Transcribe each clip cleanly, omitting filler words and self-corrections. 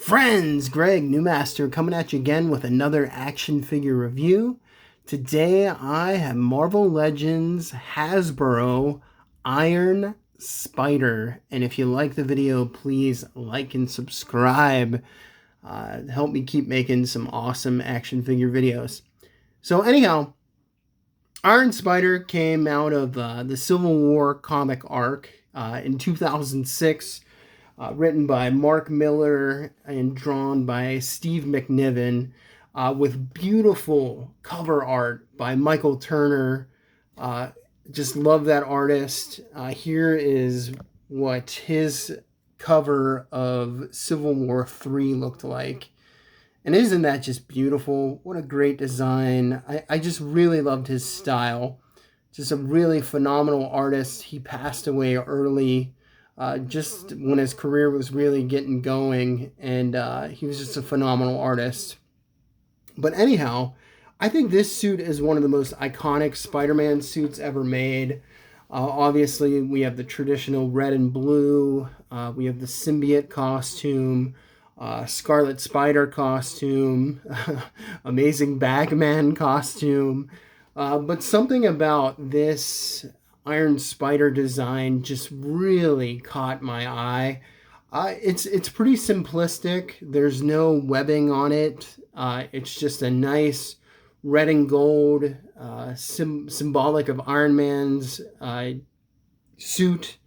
Friends, Greg, Newmaster, coming at you again with another action figure review. Today I have Marvel Legends Hasbro Iron Spider. And if you like the video, please like and subscribe. Help me keep making some awesome action figure videos. So anyhow, Iron Spider came out of the Civil War comic arc in 2006. Written by Mark Miller and drawn by Steve McNiven, with beautiful cover art by Michael Turner. Just love that artist. Here is what his cover of Civil War 3 looked like. And isn't that just beautiful? What a great design. I just really loved his style. Just a really phenomenal artist. He passed away early. Just when his career was really getting going, and he was just a phenomenal artist. But anyhow, I think this suit is one of the most iconic Spider-Man suits ever made. Obviously, we have the traditional red and blue. We have the symbiote costume, Scarlet Spider costume, Amazing Bagman costume. But something about this Iron Spider design just really caught my eye. It's pretty simplistic. There's no webbing on it. It's just a nice red and gold, symbolic of Iron Man's suit.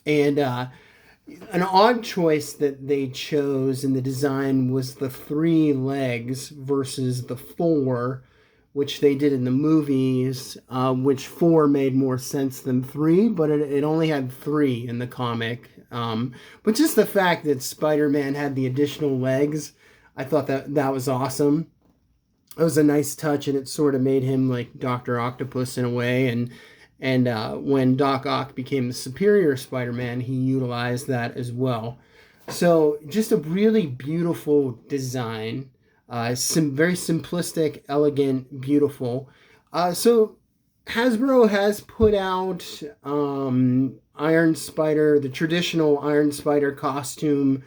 And an odd choice that they chose in the design was the 3 legs versus the 4, which they did in the movies, which 4 made more sense than 3, but it only had 3 in the comic. But just the fact that Spider-Man had the additional legs, I thought that was awesome. It was a nice touch, and it sort of made him like Dr. Octopus in a way. And when Doc Ock became the Superior Spider-Man, he utilized that as well. So just a really beautiful design. Very simplistic, elegant, beautiful. So Hasbro has put out Iron Spider, the traditional Iron Spider costume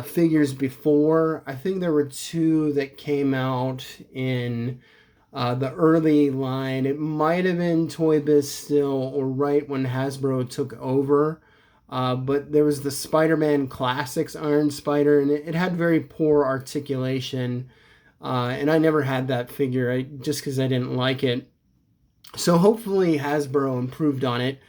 figures before. I think there were 2 that came out in the early line. It might have been Toy Biz still, or right when Hasbro took over. But there was the Spider-Man Classics Iron Spider, and it had very poor articulation. And I never had that figure just because I didn't like it. So hopefully Hasbro improved on it.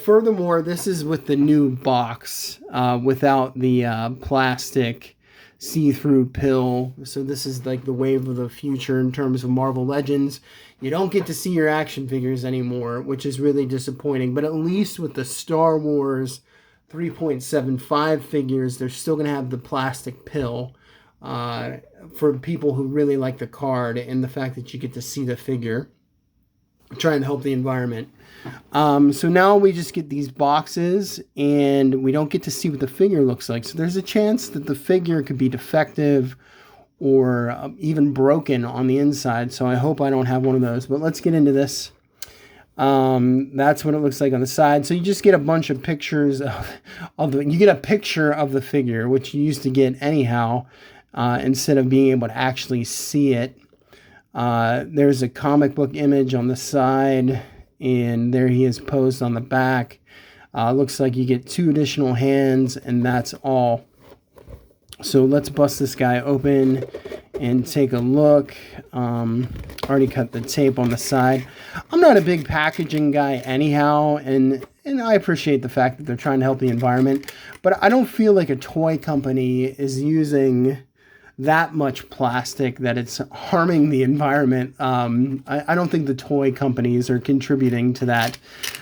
Furthermore, this is with the new box without the plastic see-through pill. So this is like the wave of the future in terms of Marvel Legends. You don't get to see your action figures anymore, which is really disappointing. But at least with the Star Wars 3.75 figures, they're still going to have the plastic pill for people who really like the card and the fact that you get to see the figure. Trying to help the environment. So now we just get these boxes, and we don't get to see what the figure looks like. So there's a chance that the figure could be defective or even broken on the inside. So I hope I don't have one of those. But let's get into this. That's what it looks like on the side. So you just get a bunch of pictures you get a picture of the figure, which you used to get anyhow, instead of being able to actually see it. There's a comic book image on the side, and there he is posed on the back. Looks like you get 2 additional hands, and that's all. So let's bust this guy open and take a look. Already cut the tape on the side. I'm not a big packaging guy anyhow, and I appreciate the fact that they're trying to help the environment, but I don't feel like a toy company is using that much plastic that it's harming the environment. I don't think the toy companies are contributing to that.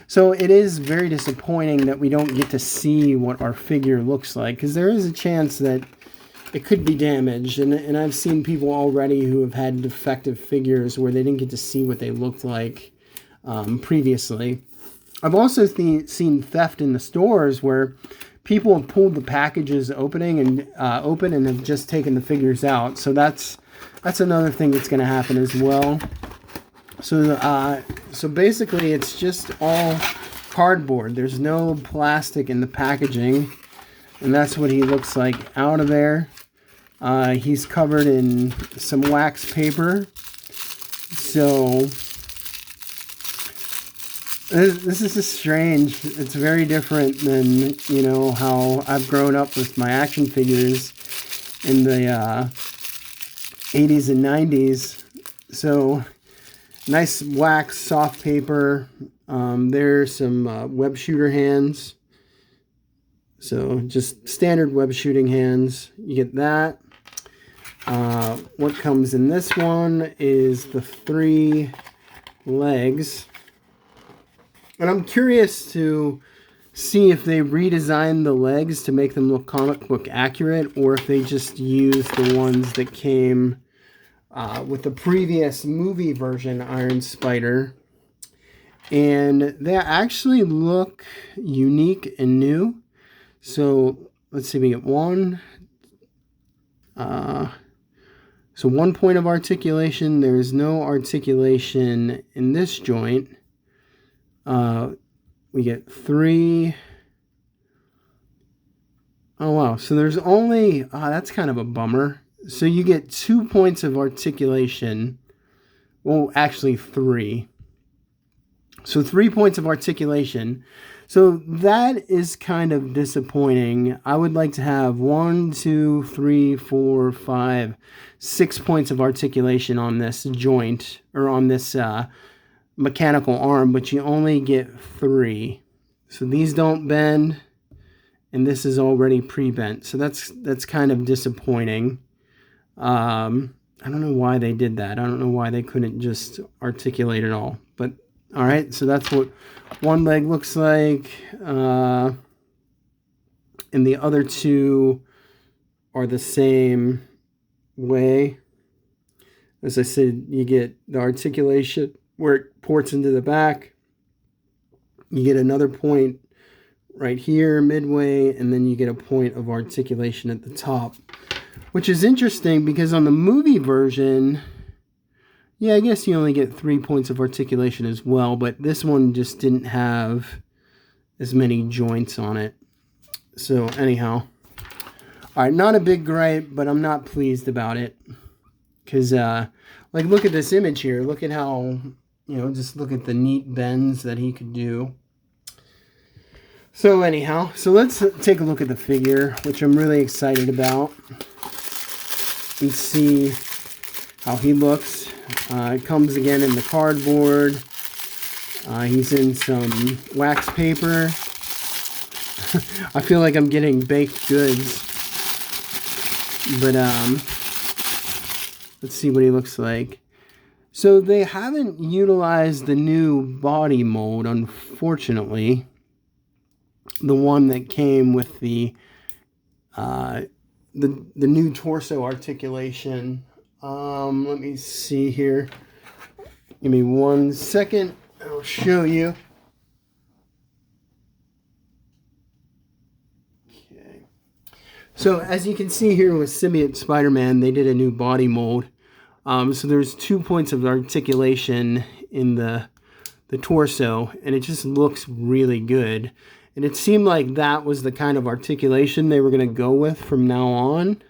So it is very disappointing that we don't get to see what our figure looks like, because there is a chance that it could be damaged. And I've seen people already who have had defective figures where they didn't get to see what they looked like previously. I've also seen theft in the stores where people have pulled the packages open and have just taken the figures out. So that's another thing that's going to happen as well. So basically it's just all cardboard. There's no plastic in the packaging. And that's what he looks like out of there. He's covered in some wax paper. So this is just strange. It's very different than, you know, how I've grown up with my action figures in the 80s and 90s. So nice wax soft paper. There's some web shooter hands. So just standard web shooting hands. You get that. What comes in this one is the 3 legs. And I'm curious to see if they redesigned the legs to make them look comic book accurate, or if they just used the ones that came with the previous movie version Iron Spider. And they actually look unique and new. So let's see, we get one. So 1 point of articulation. There's no articulation in this joint. We get 3. Oh, wow. So there's only, that's kind of a bummer. So you get 2 points of articulation. Well, actually 3. So 3 points of articulation. So that is kind of disappointing. I would like to have 1, 2, 3, 4, 5, 6 points of articulation on this joint, or on this mechanical arm, but you only get 3. So these don't bend, and this is already pre-bent. So that's kind of disappointing. I don't know why they did that. I don't know why they couldn't just articulate it all. But all right, so that's what one leg looks like. And the other 2 are the same way. As I said, you get the articulation where it ports into the back. You get another point right here midway, and then you get a point of articulation at the top, which is interesting because on the movie version, yeah, I guess you only get 3 points of articulation as well, but this one just didn't have as many joints on it. So anyhow, all right, not a big gripe, but I'm not pleased about it. Because, like, look at this image here. Look at how, you know, just look at the neat bends that he could do. So anyhow, so let's take a look at the figure, which I'm really excited about, and see how he looks. It comes again in the cardboard. He's in some wax paper. I feel like I'm getting baked goods. But let's see what he looks like. So they haven't utilized the new body mold, unfortunately. The one that came with the new torso articulation. Let me see here. Give me 1 second. I'll show you. Okay. So as you can see here with Symbiote Spider-Man, they did a new body mold. So there's 2 points of articulation in the torso, and it just looks really good. And it seemed like that was the kind of articulation they were going to go with from now on.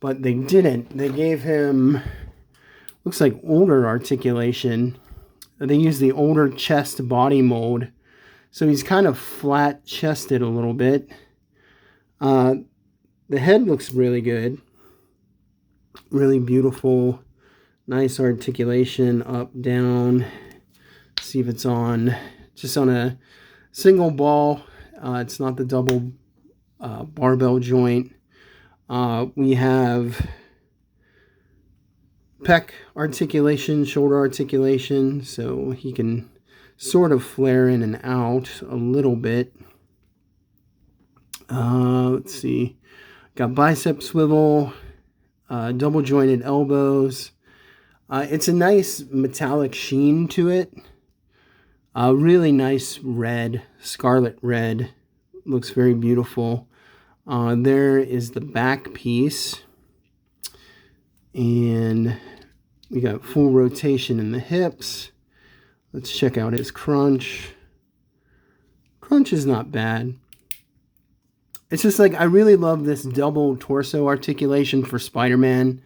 But they didn't. They gave him, looks like, older articulation. They used the older chest body mold. So he's kind of flat-chested a little bit. The head looks really good. Really beautiful. Nice articulation, up, down. See if it's on, just on a single ball. It's not the double barbell joint. We have pec articulation, shoulder articulation, so he can sort of flare in and out a little bit. Let's see. Got bicep swivel, double jointed elbows. It's a nice metallic sheen to it. Really nice red, scarlet red. Looks very beautiful. There is the back piece. And we got full rotation in the hips. Let's check out his crunch. Crunch is not bad. it's just like, I really love this double torso articulation for Spider-Man.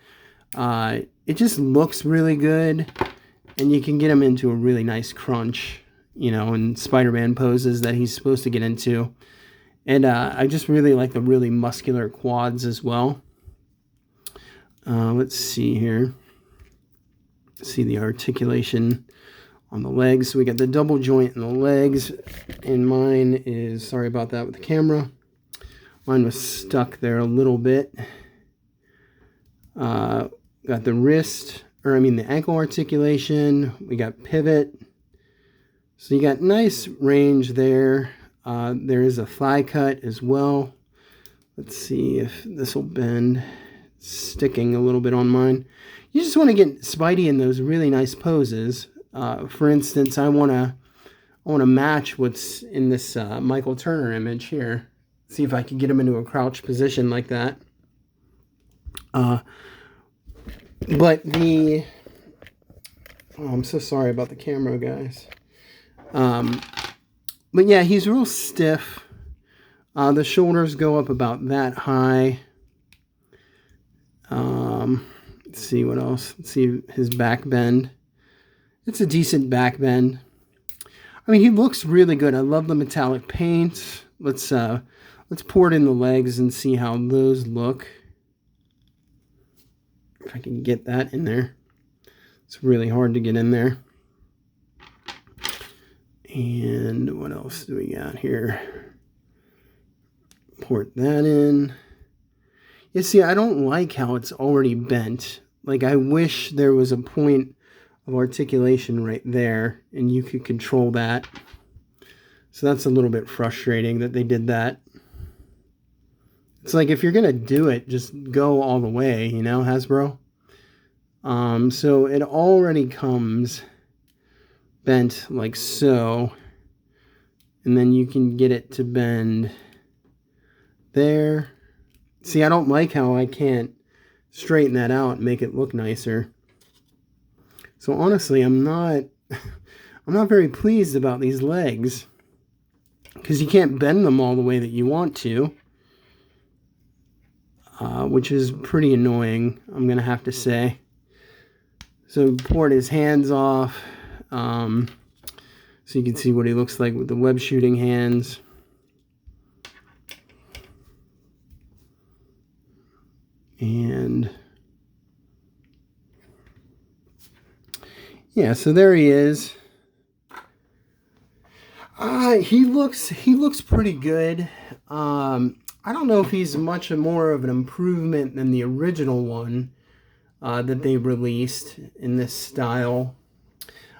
It just looks really good, and you can get him into a really nice crunch, you know, in Spider-Man poses that he's supposed to get into. And I just really like the really muscular quads as well. Let's see here. See the articulation on the legs. So we got the double joint in the legs, and mine is, sorry about that with the camera, mine was stuck there a little bit. Got the wrist, or I mean the ankle articulation. We got pivot. So you got nice range there. There is a thigh cut as well. Let's see if this will bend. It's sticking a little bit on mine. You just want to get Spidey in those really nice poses. For instance, I want to match what's in this Michael Turner image here. See if I can get him into a crouch position like that. But the... Oh, I'm so sorry about the camera, guys. But yeah, he's real stiff. The shoulders go up about that high. Let's see what else. Let's see his back bend. It's a decent back bend. I mean, he looks really good. I love the metallic paint. Let's pour it in the legs and see how those look. If I can get that in there. It's really hard to get in there. And what else do we got here? Port that in. You see, I don't like how it's already bent. Like, I wish there was a point of articulation right there, and you could control that. So that's a little bit frustrating that they did that. It's like, if you're going to do it, just go all the way, you know, Hasbro? So it already comes bent like so, and then you can get it to bend there. See, I don't like how I can't straighten that out and make it look nicer. So honestly, I'm not very pleased about these legs, because you can't bend them all the way that you want to, which is pretty annoying, I'm gonna have to say. So poured his hands off, so you can see what he looks like with the web shooting hands. And yeah, so there he is. He looks pretty good. I don't know if he's much more of an improvement than the original one that they released in this style.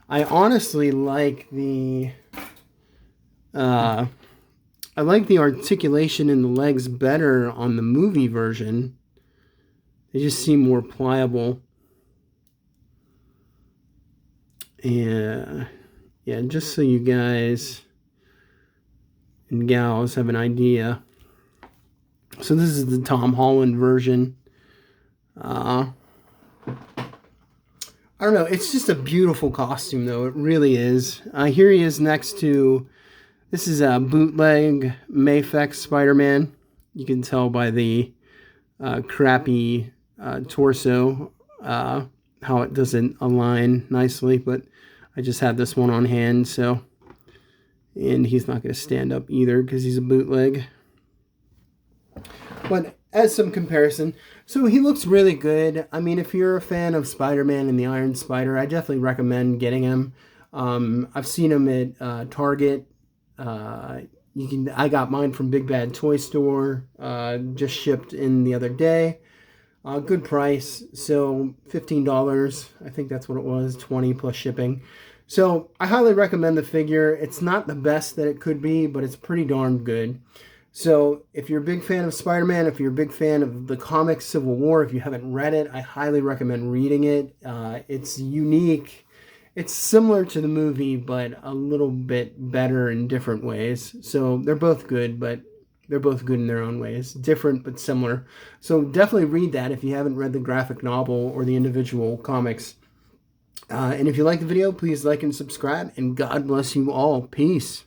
I honestly like the articulation in the legs better on the movie version. They just seem more pliable. Yeah, just so you guys and gals have an idea. So this is the Tom Holland version. I don't know. It's just a beautiful costume, though. It really is. Here he is next to... This is a bootleg Mafex Spider-Man. You can tell by the crappy torso how it doesn't align nicely. But I just had this one on hand, so... And he's not going to stand up either because he's a bootleg. But as some comparison, so he looks really good. I mean, if you're a fan of Spider-Man and the Iron Spider, I definitely recommend getting him. I've seen him at Target. I got mine from Big Bad Toy Store. Just shipped in the other day. Good price. So $15. I think that's what it was. $20 plus shipping. So I highly recommend the figure. It's not the best that it could be, but it's pretty darn good. So if you're a big fan of Spider-Man, if you're a big fan of the comic Civil War, if you haven't read it, I highly recommend reading it. It's unique. It's similar to the movie, but a little bit better in different ways. So they're both good, but they're both good in their own ways. Different, but similar. So definitely read that if you haven't read the graphic novel or the individual comics. And if you like the video, please like and subscribe, and God bless you all. Peace.